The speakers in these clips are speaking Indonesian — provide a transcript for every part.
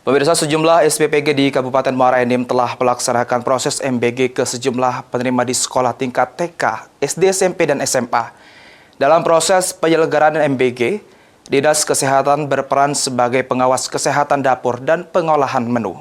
Pemirsa, sejumlah SPPG di Kabupaten Muara Enim telah melaksanakan proses MBG ke sejumlah penerima di sekolah tingkat TK, SD, SMP, dan SMA. Dalam proses penyelenggaraan MBG, Dinas Kesehatan berperan sebagai pengawas kesehatan dapur dan pengolahan menu.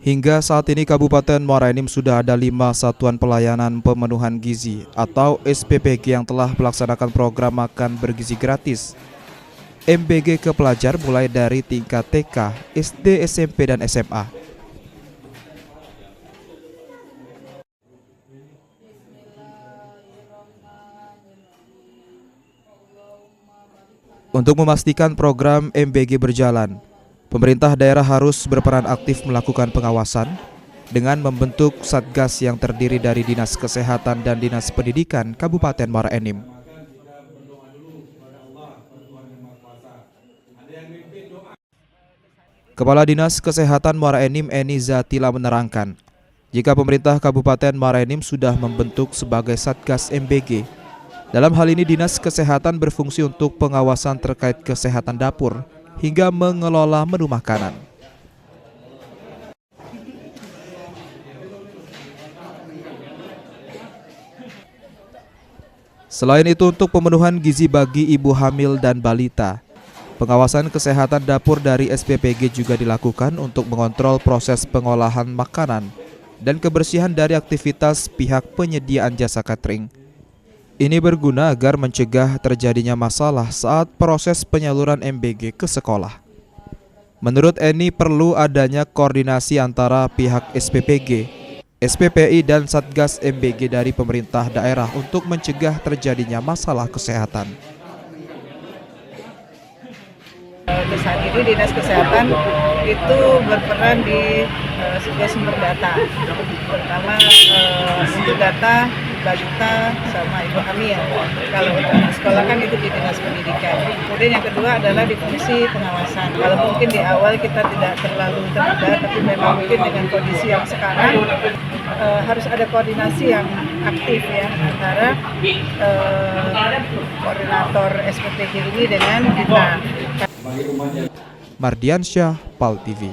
Hingga saat ini Kabupaten Muara Enim sudah ada 5 satuan pelayanan pemenuhan gizi atau SPPG yang telah melaksanakan program makan bergizi gratis. MBG ke pelajar mulai dari tingkat TK, SD, SMP, dan SMA. Untuk memastikan program MBG berjalan, pemerintah daerah harus berperan aktif melakukan pengawasan dengan membentuk Satgas yang terdiri dari Dinas Kesehatan dan Dinas Pendidikan Kabupaten Muara Enim. Kepala Dinas Kesehatan Muara Enim Eni Zatila menerangkan, jika pemerintah Kabupaten Muara Enim sudah membentuk sebagai Satgas MBG, dalam hal ini Dinas Kesehatan berfungsi untuk pengawasan terkait kesehatan dapur hingga mengelola menu makanan. Selain itu, untuk pemenuhan gizi bagi ibu hamil dan balita, pengawasan kesehatan dapur dari SPPG juga dilakukan untuk mengontrol proses pengolahan makanan dan kebersihan dari aktivitas pihak penyediaan jasa catering. Ini berguna agar mencegah terjadinya masalah saat proses penyaluran MBG ke sekolah. Menurut Eni, perlu adanya koordinasi antara pihak SPPG, SPPI, dan Satgas MBG dari pemerintah daerah untuk mencegah terjadinya masalah kesehatan. Saat ini Dinas Kesehatan itu berperan di sebuah sumber data, pertama untuk data balita sama ibu hamil. Kalau untuk sekolah kan itu di Dinas Pendidikan. Kemudian yang kedua adalah di fungsi pengawasan. Kalau mungkin di awal kita tidak terlalu terlibat, tapi memang mungkin dengan kondisi yang sekarang harus ada koordinasi yang aktif ya antara koordinator SPPG ini dengan kita. Mardiansyah, PAL TV.